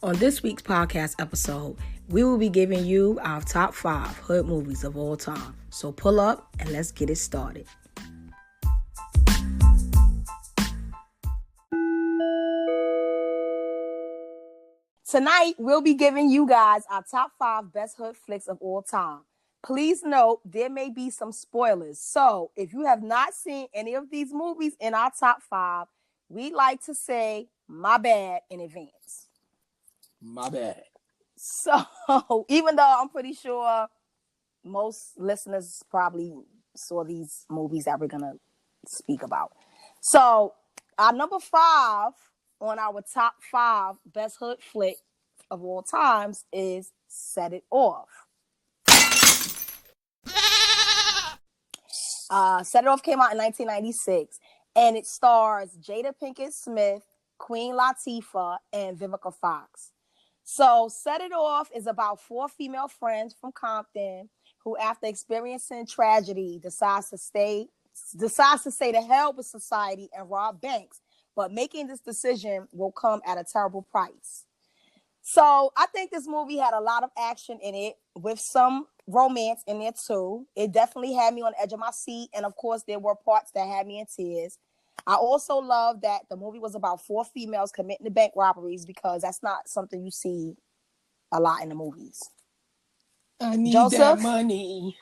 On this week's podcast episode, we will be giving you our top 5 hood movies of all time. So pull up and let's get it started. Tonight, we'll be giving you guys our top 5 best hood flicks of all time. Please note, there may be some spoilers. So if you have not seen any of these movies in our top 5, we'd like to say my bad in advance. My bad. So, even though I'm pretty sure most listeners probably saw these movies that we're going to speak about. So, our number 5 on our top 5 best hood flick of all times is Set It Off. Set It Off came out in 1996, and it stars Jada Pinkett Smith, Queen Latifah, and Vivica Fox. So, Set It Off is about 4 female friends from Compton who, after experiencing tragedy, decides to say to hell with society and rob banks. But making this decision will come at a terrible price. So, I think this movie had a lot of action in it with some romance in there too. It definitely had me on the edge of my seat, and of course, there were parts that had me in tears. I also love that the movie was about 4 females committing the bank robberies because that's not something you see a lot in the movies. I need Joseph? that money.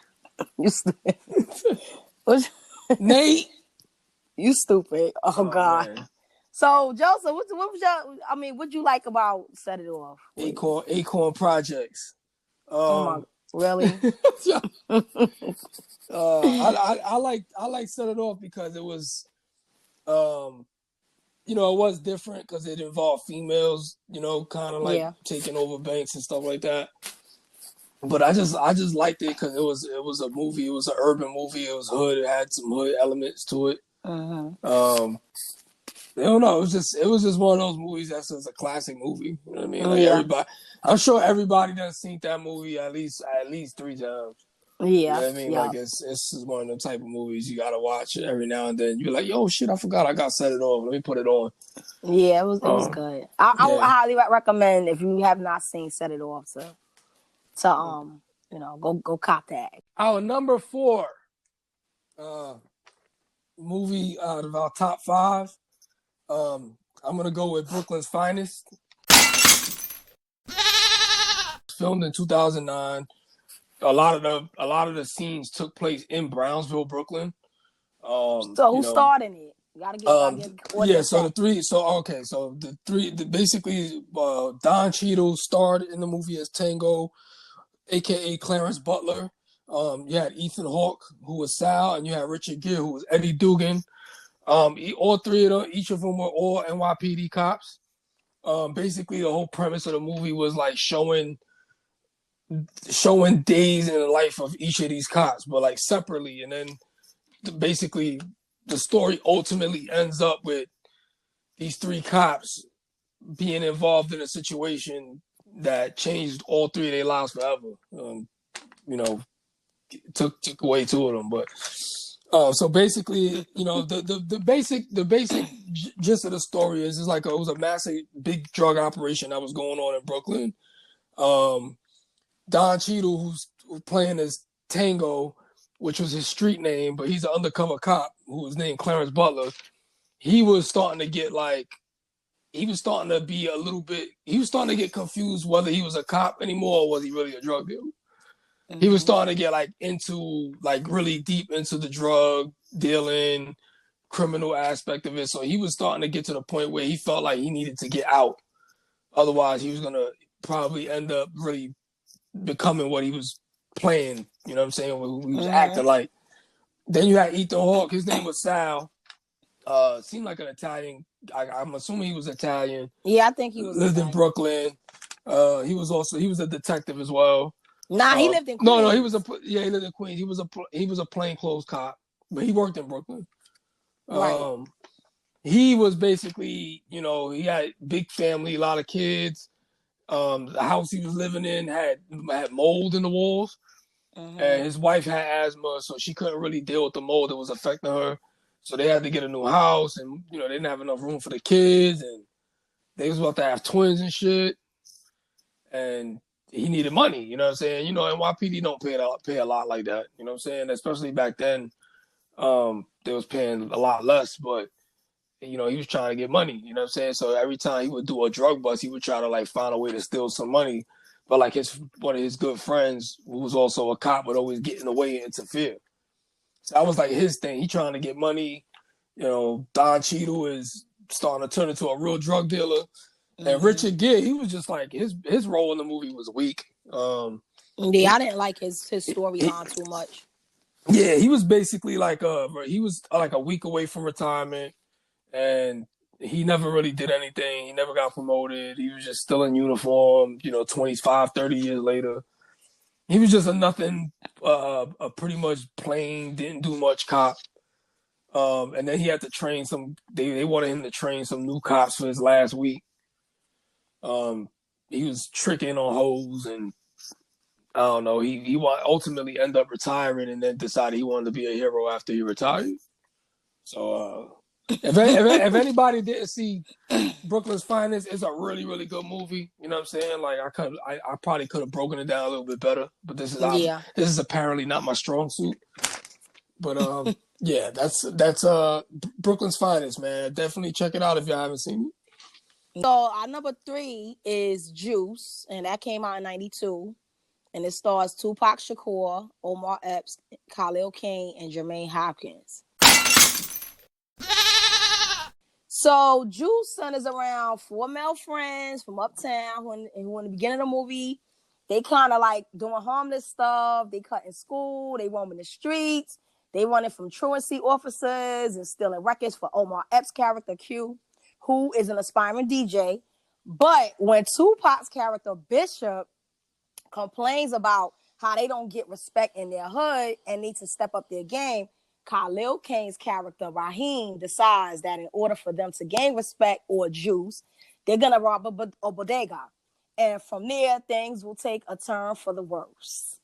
You stupid. Nate? You stupid. Oh God. Man. So Joseph, what was what'd you like about Set It Off? Acorn Projects. Really? I like Set It Off because it was it was different because it involved females, kind of like taking over banks and stuff like that. But I just liked it because it was a movie. It was an urban movie. It was hood. It had some hood elements to it. Uh-huh. I don't know. It was just one of those movies that's just a classic movie. You know what I mean? Everybody, I'm sure everybody done seen that movie at least 3 times. Yeah. You know what I mean? Like it's one of the type of movies you gotta watch every now and then. You're like, yo, shit, I forgot I got Set It Off. Let me put it on. Yeah, it was good. I would highly recommend if you have not seen Set It Off to go cop that. Our number 4 movie out of our top 5. I'm gonna go with Brooklyn's Finest. Filmed in 2009. A lot of the scenes took place in Brownsville, Brooklyn. So who starred in it? You gotta get basically Don Cheadle starred in the movie as Tango, aka Clarence Butler. You had Ethan Hawke, who was Sal, and you had Richard Gere, who was Eddie Dugan. All 3 of them, each of them were all NYPD cops. Basically, the whole premise of the movie was like showing days in the life of each of these cops, but like separately. And then basically the story ultimately ends up with these 3 cops being involved in a situation that changed all 3 of their lives forever. Took away 2 of them, but so basically, the basic gist of the story is like it was a massive big drug operation that was going on in Brooklyn. Don Cheadle, who's playing as Tango, which was his street name, but he's an undercover cop who was named Clarence Butler. He was starting to get confused whether he was a cop anymore or was he really a drug dealer. Mm-hmm. He was starting to get into really deep into the drug dealing, criminal aspect of it. So he was starting to get to the point where he felt like he needed to get out. Otherwise, he was going to probably end up really becoming what he was playing, you know what I'm saying, what he was acting like. Then you had Ethan Hawke, his name was Sal. Seemed like an Italian. I'm assuming he was Italian. Yeah, I think he was. Lived in Brooklyn. He was a detective as well. Nah, he lived in Queens. No, he lived in Queens. He was a plainclothes cop, but he worked in Brooklyn. Right. He was basically, he had big family, a lot of kids. The house he was living in had mold in the walls, and his wife had asthma, so she couldn't really deal with the mold that was affecting her. So they had to get a new house, and they didn't have enough room for the kids, and they was about to have twins and shit. and he needed money. You know what I'm saying? You know, NYPD don't pay a lot like that. You know what I'm saying? Especially back then, they was paying a lot less, but you know, he was trying to get money. You know what I'm saying? So every time he would do a drug bust, he would try to like find a way to steal some money. But like one of his good friends, who was also a cop, would always get in the way and interfere. So that was like his thing. He trying to get money. You know, Don Cheadle is starting to turn into a real drug dealer. And Richard Gere, he was just like his role in the movie was weak. Yeah, I didn't like his storyline too much. Yeah, he was basically like a week away from retirement, and he never really did anything. He never got promoted. He was just still in uniform. You know, 25, 30 years later, he was just a pretty much plain, didn't do much cop. And then he had to train some. They wanted him to train some new cops for his last week. He was tricking on hoes, and I don't know. He ultimately ended up retiring, and then decided he wanted to be a hero after he retired. So, if anybody didn't see Brooklyn's Finest, it's a really, really good movie. You know what I'm saying? Like I probably could have broken it down a little bit better, but this is apparently not my strong suit. But yeah, that's Brooklyn's Finest, man. Definitely check it out if you haven't seen it. So our number 3 is Juice, and that came out in 92. And it stars Tupac Shakur, Omar Epps, Khalil Kain, and Jermaine Hopkins. So Juice centers around 4 male friends from uptown who in the beginning of the movie, they kind of like doing harmless stuff. They cutting school. They roaming the streets. They running from truancy officers and stealing records for Omar Epps' character Q, who is an aspiring DJ. But when Tupac's character Bishop complains about how they don't get respect in their hood and need to step up their game, Khalil Kain's character Raheem decides that in order for them to gain respect or juice, they're gonna rob a bodega, and from there things will take a turn for the worse.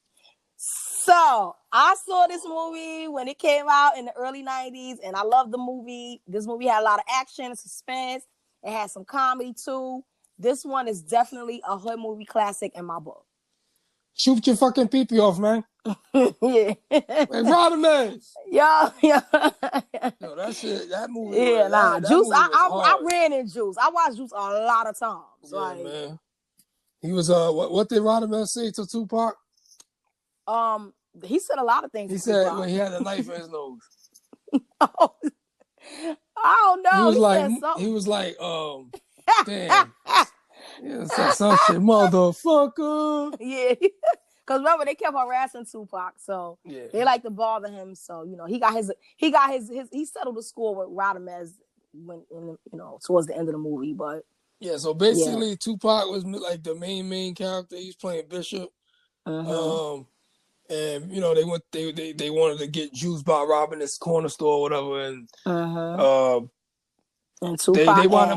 So I saw this movie when it came out in the early 90s, and I loved the movie. This movie had a lot of action and suspense. It had some comedy too. This one is definitely a hood movie classic in my book. Shoot your fucking pee-pee off, man. Yeah. Like, Rodamez. Yeah. Yo, that shit, that movie. Yeah, that Juice. movie I ran in Juice. I watched Juice a lot of times. Yeah, like, man. He was what did Rodamez say to Tupac? He said a lot of things. He said when he had a knife in his nose. Oh, I don't know. He was like, damn. Yeah, said some shit, motherfucker. Yeah, because remember they kept harassing Tupac, so they like to bother him. So you know he settled the score with Rodamez when towards the end of the movie. But yeah, so basically Tupac was like the main character. He's playing Bishop. And you know they wanted to get Juice by robbing this corner store or whatever, and they want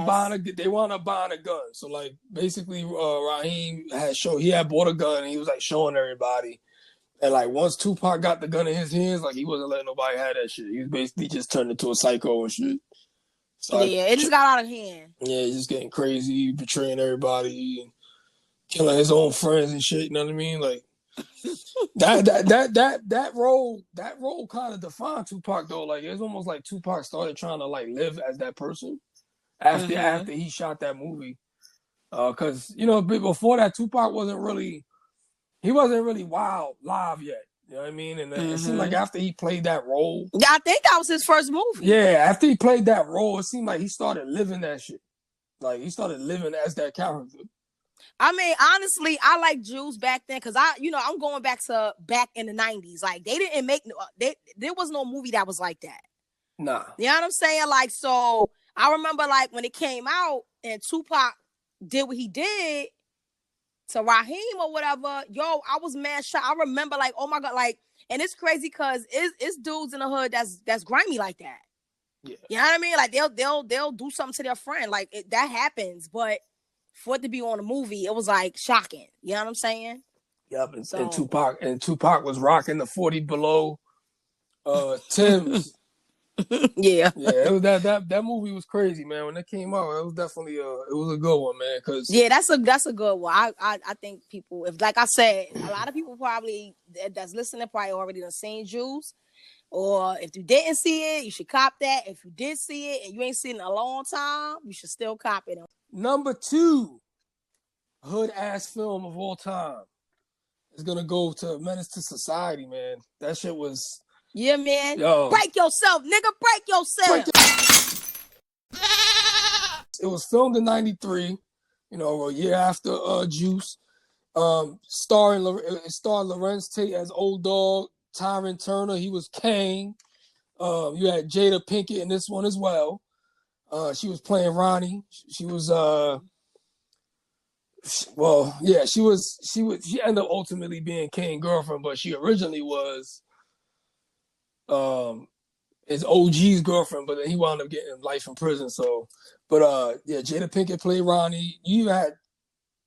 to buy a gun. So like basically, Raheem had bought a gun and he was like showing everybody. And like once Tupac got the gun in his hands, like he wasn't letting nobody have that shit. He was basically just turned into a psycho and shit. So it just got out of hand. Yeah, he's just getting crazy, betraying everybody, and killing his own friends and shit. You know what I mean? Like that role kind of defined Tupac though. Like it's almost like Tupac started trying to like live as that person after he shot that movie. Because before that Tupac wasn't really wild live yet. You know what I mean? And it seemed like after he played that role, yeah, I think that was his first movie. Yeah, after he played that role, it seemed like he started living that shit. Like he started living as that character. I mean, honestly, I like Juice back then because I'm going back in the 90s. Like they didn't make there was no movie that was like that. Nah. You know what I'm saying? Like, so I remember like when it came out and Tupac did what he did to Raheem or whatever, I was mad shocked. I remember like, oh my God, like, and it's crazy because it's dudes in the hood that's grimy like that. Yeah. You know what I mean? Like they'll do something to their friend. Like that happens, but for it to be on a movie, it was like shocking. You know what I'm saying? Yep. And Tupac was rocking the 40 below Timbs. Yeah. Yeah, it was that movie was crazy, man. When it came out, it was definitely it was a good one, man. Cause Yeah, that's a good one. I think people, if like I said, a lot of people probably that's listening probably already done seen Juice. Or if you didn't see it, you should cop that. If you did see it and you ain't seen it in a long time, you should still cop it. number 2 hood ass film of all time is gonna go to Menace to Society, man. That shit was Yeah, man. yo. Break yourself, nigga. Break yourself. It was filmed in '93, a year after Juice. Starring Lorenz Tate as Old Dog, Tyron Turner, he was Kane. You had Jada Pinkett in this one as well. She was playing Ronnie. She was she ended up ultimately being Kane's girlfriend, but she originally was his OG's girlfriend, but then he wound up getting life in prison. So, but Jada Pinkett played Ronnie. You had,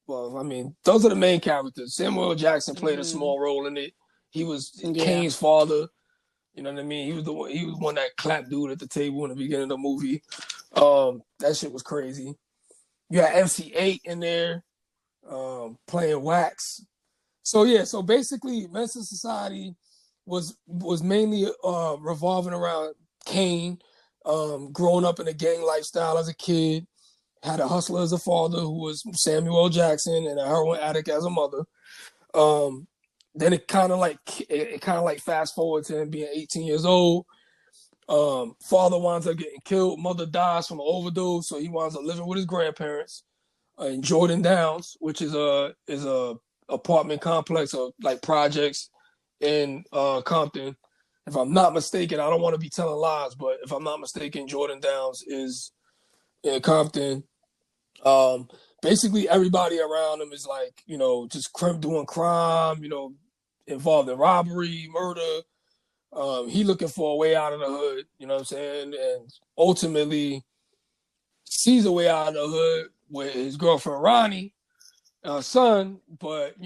those are the main characters. Samuel Jackson played a small role in it. He was Kane's father. You know what I mean? He was one that clapped dude at the table in the beginning of the movie. That shit was crazy. You had MC8 in there, playing Wax. So basically Menace to Society was mainly revolving around Kane, growing up in a gang lifestyle as a kid, had a hustler as a father who was Samuel Jackson and a heroin addict as a mother. Then it kind of like fast forward to him being 18 years old. Father winds up getting killed. Mother dies from an overdose, so he winds up living with his grandparents in Jordan Downs, which is a apartment complex of like projects in Compton. If I'm not mistaken, I don't want to be telling lies, but if I'm not mistaken, Jordan Downs is in Compton. Basically everybody around him is like, just doing crime, involved in robbery, murder. He looking for a way out of the hood, you know what I'm saying? And ultimately sees a way out of the hood with his girlfriend Ronnie, son. But,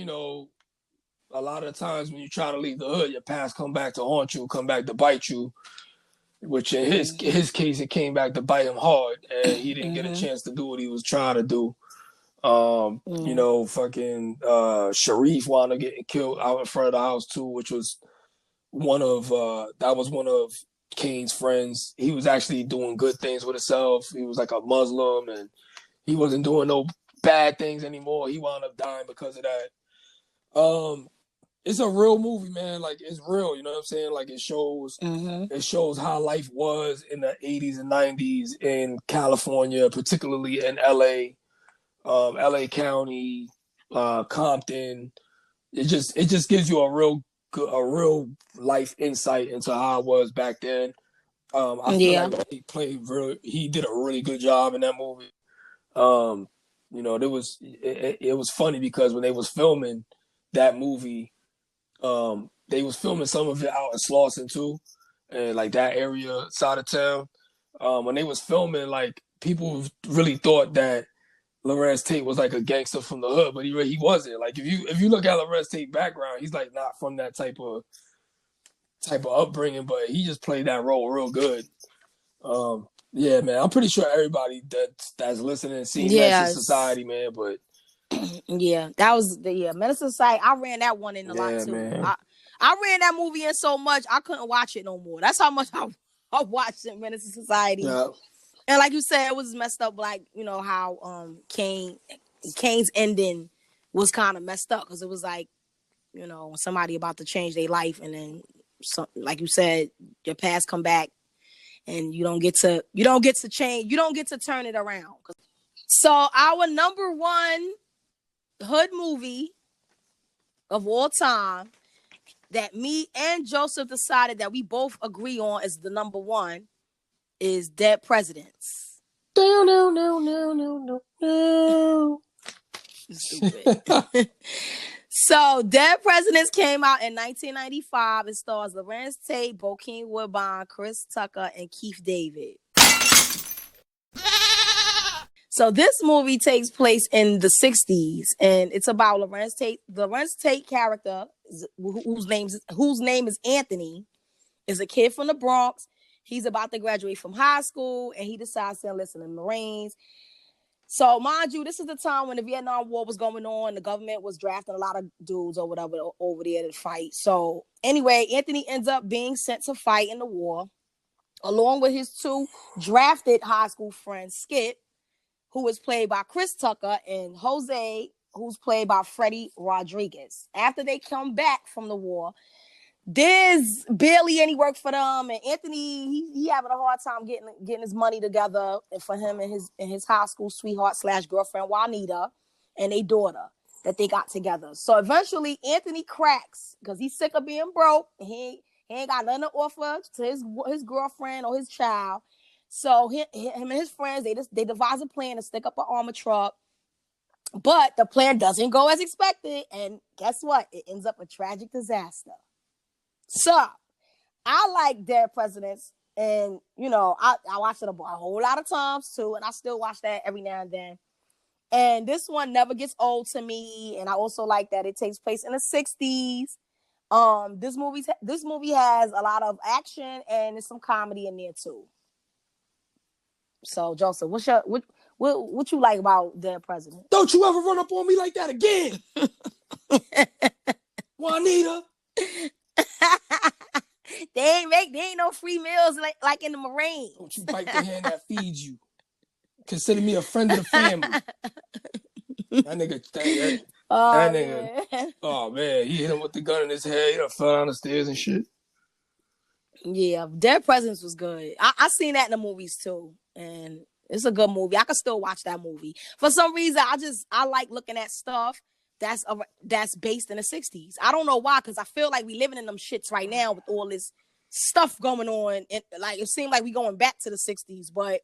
a lot of times when you try to leave the hood, your past come back to haunt you, come back to bite you. Which in his case, it came back to bite him hard, and he didn't get a chance to do what he was trying to do. Fucking Sharif wound up getting killed out in front of the house too, which was one of Kane's friends. He was actually doing good things with himself. He was like a Muslim, and he wasn't doing no bad things anymore. He wound up dying because of that. It's a real movie, man. Like, it's real, you know what I'm saying? Like, it shows how life was in the 80s and 90s in California, particularly in LA, LA County, Compton. It just gives you a real life insight into how it was back then. I feel like he did a really good job in that movie. It was funny because when they was filming that movie, they was filming some of it out in Slauson too, and like that area side of town. When they was filming, like, people really thought that Lorenz Tate was like a gangster from the hood, but he wasn't. Like, if you look at Lorenz Tate's background, he's like not from that type of upbringing, but he just played that role real good. Yeah, man, I'm pretty sure everybody that's listening seen Menace to Society, man, but yeah, that was Menace to Society. I ran that one in a lot too. Man. I ran that movie in so much I couldn't watch it no more. That's how much I watched it, Menace to Society. Yeah. And like you said, it was messed up. Like, how Kane's ending was kind of messed up because it was like, somebody about to change their life, and then like you said, your past come back, and you don't get to change, you don't get to turn it around. So our number one hood movie of all time that me and Joseph decided that we both agree on is the number one is Dead Presidents. No. Stupid. So Dead Presidents came out in 1995. It stars Lorenz Tate, Bokeem Woodbine, Chris Tucker, and Keith David. So this movie takes place in the 60s, and it's about Lorenz Tate. The Lorenz Tate character, whose name is Anthony, is a kid from the Bronx. He's about to graduate from high school, and he decides to enlist in the Marines. So, mind you, this is the time when the Vietnam War was going on. The government was drafting a lot of dudes or whatever over there to fight. So, anyway, Anthony ends up being sent to fight in the war, along with his 2 drafted high school friends, Skip, who was played by Chris Tucker, and Jose, who's played by Freddie Rodriguez. After they come back from the war, there's barely any work for them, and Anthony he having a hard time getting his money together for him and his high school sweetheart / girlfriend Juanita and their daughter that they got together. So eventually Anthony cracks because he's sick of being broke. And he ain't got nothing to offer to his girlfriend or his child. So him and his friends they devise a plan to stick up an armor truck. But the plan doesn't go as expected, and guess what? It ends up a tragic disaster. So, I like Dead Presidents, and, I watched it a whole lot of times, too, and I still watch that every now and then. And this one never gets old to me, and I also like that it takes place in the 60s. This movie has a lot of action, and there's some comedy in there, too. So, Joseph, what you like about Dead President? Don't you ever run up on me like that again, Juanita. They ain't no free meals like in the Marines. Don't you bite the hand that feeds you. Consider me a friend of the family. That nigga, oh man, he hit him with the gun in his head. He done fell down the stairs and shit. Yeah, Dead Presidents was good. I seen that in the movies too, and it's a good movie. I can still watch that movie. For some reason, I like looking at stuff that's based in the 60s. I don't know why, because I feel like we living in them shits right now with all this stuff going on, and like it seemed like we going back to the 60s. But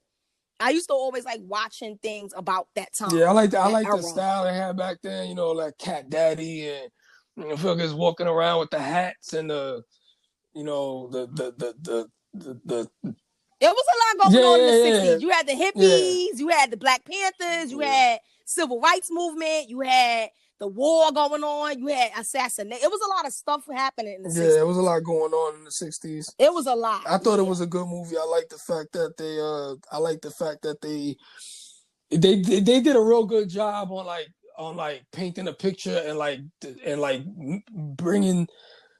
I used to always like watching things about that time. Yeah, I like the style they had back then. Like Cat Daddy, and I feel like it's walking around with the hats and the It was a lot going on in the 60s. You had the hippies, you had the Black Panthers, you had civil rights movement, you had the war going on, you had assassination. It was a lot of stuff happening in the 60s. Yeah, it was a lot going on in the 60s. It was a lot. I thought it was a good movie. I like the fact that they did a real good job on painting a picture and bringing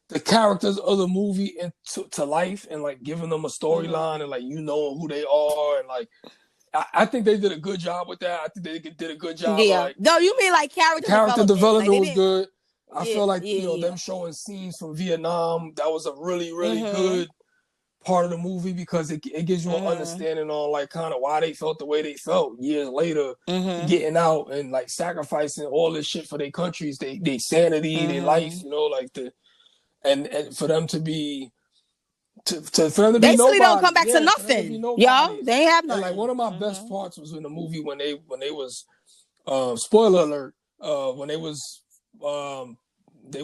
the characters of the movie into life and like giving them a storyline and like who they are and like I think they did a good job with that. I think they did a good job. Yeah. No, you mean like character development was good. I feel like them showing scenes from Vietnam, that was a really, really good part of the movie because it gives you an understanding on like kind of why they felt the way they felt years later, getting out and like sacrificing all this shit for their countries, they sanity, their life, and for them to be for them to be nobody. Don't come back to nothing. Y'all, they ain't have nothing. And like one of my best parts was in the movie when they was spoiler alert, when they was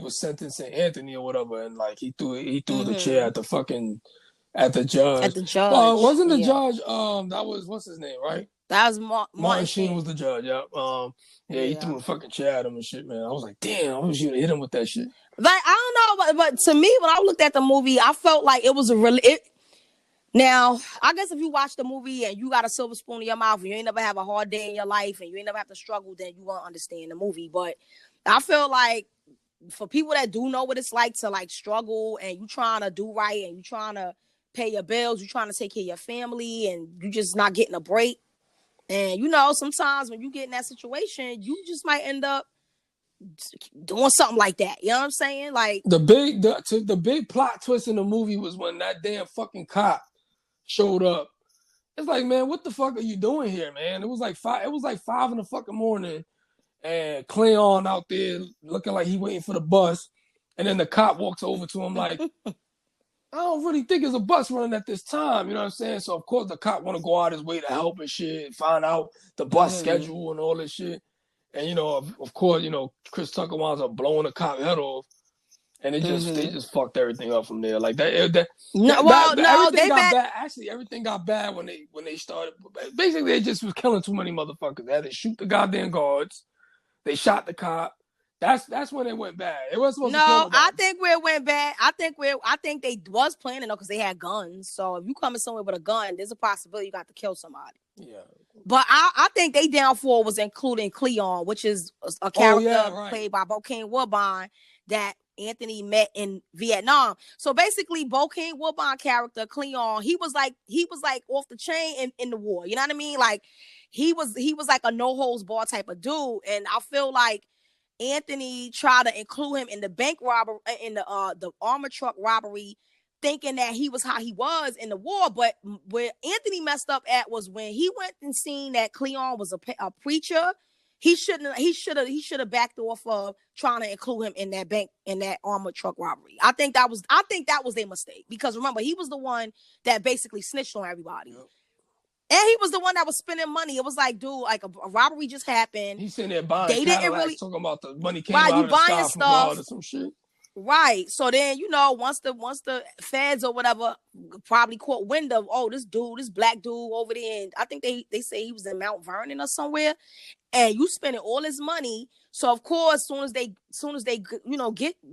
sentencing Anthony or whatever, and like he threw the chair at the judge. At the judge. Wasn't the judge that was what's his name, right? That was Martin Sheen was the judge, he threw a fucking chair at him and shit, man. I was like, damn, I wish you'd hit him with that shit. Like, I don't know, but to me, when I looked at the movie, I felt like it was now, I guess if you watch the movie and you got a silver spoon in your mouth and you ain't never have a hard day in your life and you ain't never have to struggle, then you won't understand the movie. But I feel like for people that do know what it's like to like struggle and you trying to do right and you trying to pay your bills, you trying to take care of your family and you just not getting a break. And, sometimes when you get in that situation, you just might end up doing something like that. You know what I'm saying? Like the big plot twist in the movie was when that damn fucking cop showed up. It's like, man, what the fuck are you doing here, man? It was like 5 in the fucking morning, and Cleon out there looking like he waiting for the bus, and then the cop walks over to him like, I don't really think there's a bus running at this time. You know what I'm saying? So of course the cop want to go out his way to help and shit, find out the bus schedule and all this shit. And of course, Chris Tucker winds up blowing the cop head off, and they just fucked everything up from there. Like that. Everything got bad. Actually, everything got bad when they started. Basically, they just was killing too many motherfuckers. They had to shoot the goddamn guards. They shot the cop. That's when it went bad. It wasn't supposed to kill No, nobody. I think where it went bad. I think they was planning though because they had guns. So if you coming somewhere with a gun, there's a possibility you got to kill somebody. Yeah. But I think they downfall was including Cleon, which is a character played by Bokeem Woodbine that Anthony met in Vietnam. So basically, Bokeem Woodbine character Cleon, he was like off the chain in the war. You know what I mean? Like he was like a no holds bar type of dude, and I feel like Anthony tried to include him in the bank robbery, in the armor truck robbery, thinking that he was how he was in the war. But where Anthony messed up at was when he went and seen that Cleon was a preacher. He should have backed off of trying to include him in that bank, in that armor truck robbery. I think that was their mistake, because remember, he was the one that basically snitched on everybody. Yep. And he was the one that was spending money. It was like, dude, like a robbery just happened. He's sitting there buying they didn't really talking about the money came out of the sky from God or some shit. Right. So then, once the feds or whatever probably caught wind of, oh, this black dude over there, and I think they say he was in Mount Vernon or somewhere, and you spending all this money. So of course, soon as they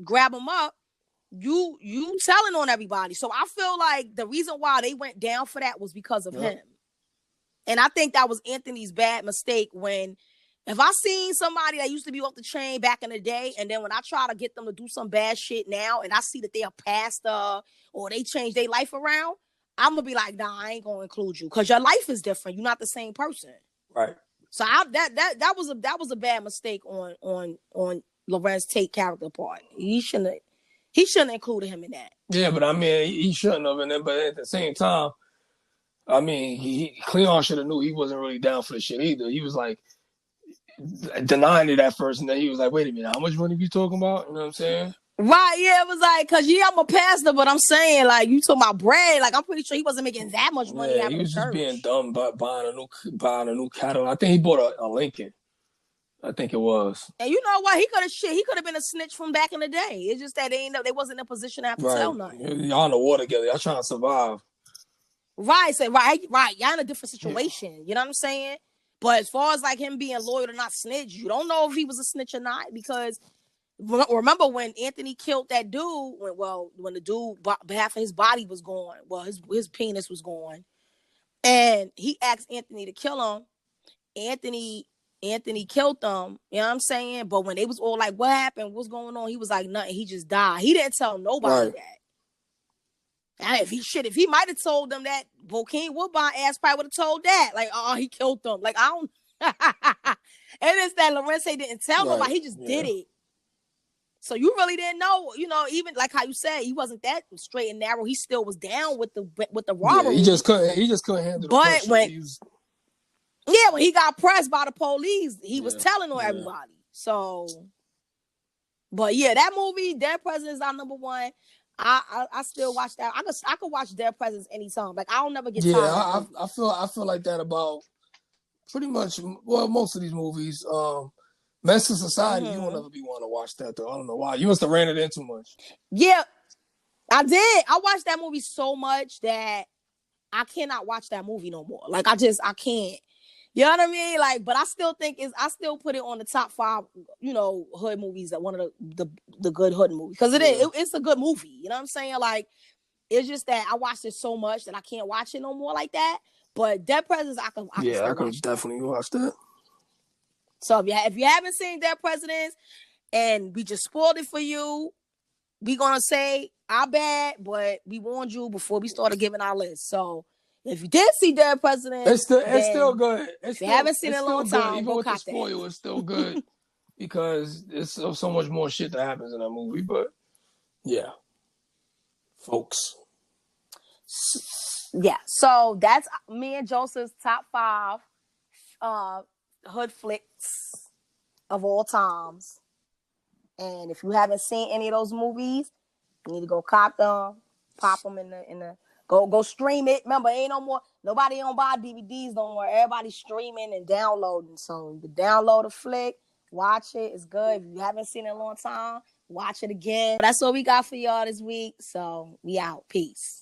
grab him up, you telling on everybody. So I feel like the reason why they went down for that was because of him. And I think that was Anthony's bad mistake. When if I seen somebody that used to be off the chain back in the day, and then when I try to get them to do some bad shit now, and I see that they're a pastor or they change their life around, I'm gonna be like, nah, I ain't gonna include you, because your life is different. You're not the same person. Right. So that was a bad mistake on Larenz Tate character part. He shouldn't have included him in that. Yeah, but I mean, he shouldn't have. But at the same time, I mean, Cleon should have knew he wasn't really down for the shit either. He was like denying it at first, and then he was like, "Wait a minute, how much money you talking about?" You know what I'm saying? Right? Yeah, it was like, cause I'm a pastor, but I'm saying, like, you talking about bread. Like, I'm pretty sure he wasn't making that much money. Yeah, he was just being dumb by buying a new Cadillac. I think he bought a Lincoln. I think it was. And you know what? He could have been a snitch from back in the day. It's just that they wasn't in a position to have to tell nothing. Y'all in the war together. Y'all trying to survive. Right. So right. Y'all in a different situation. Yeah. You know what I'm saying? But as far as like him being loyal to not snitch, you don't know if he was a snitch or not, because remember when Anthony killed that dude, when the dude, half of his body was gone, his penis was gone, and he asked Anthony to kill him. Anthony killed them, you know what I'm saying? But when they was all like, what happened? What's going on? He was like, nothing. He just died. He didn't tell nobody that. And if he might have told them that, Bokeem Woodbine ass probably would have told that. Like, oh, he killed them. Like, I don't. And it's that Larenz didn't tell nobody. He just did it. So you really didn't know, even like how you said, he wasn't that straight and narrow. He still was down with the robbery. Yeah, he just couldn't handle the pressure. When he got pressed by the police, he was telling on everybody. So, but yeah, that movie, Dead Presidents, is our number one. I still watch that. I could watch Dead Presidents anytime. Like, I don't never get tired. Yeah, I feel like that about pretty much most of these movies. Menace to Society, you won't ever be wanting to watch that though. I don't know why. You must have ran it in too much. Yeah, I did. I watched that movie so much that I cannot watch that movie no more. Like, I can't. You know what I mean? Like, but I still put it on the top 5, hood movies, that one of the good hood movies, because it's a good movie. You know what I'm saying? Like, it's just that I watched it so much that I can't watch it no more like that. But Dead Presidents, I could definitely watch that. So if you haven't seen Dead Presidents and we just spoiled it for you, we gonna say our bad, but we warned you before we started giving our list. So if you did see Dead Presidents, it's still good. If you haven't seen it in a long time, even with the spoil, it's still good because there's so much more shit that happens in that movie. But yeah, folks. Yeah, so that's me and Joseph's top 5 hood flicks of all times. And if you haven't seen any of those movies, you need to go cop them, pop them in the go stream it. Remember, ain't no more, nobody don't buy DVDs no more. Everybody's streaming and downloading. So you can download a flick, watch it. It's good. If you haven't seen it in a long time, watch it again. That's what we got for y'all this week. So we out. Peace.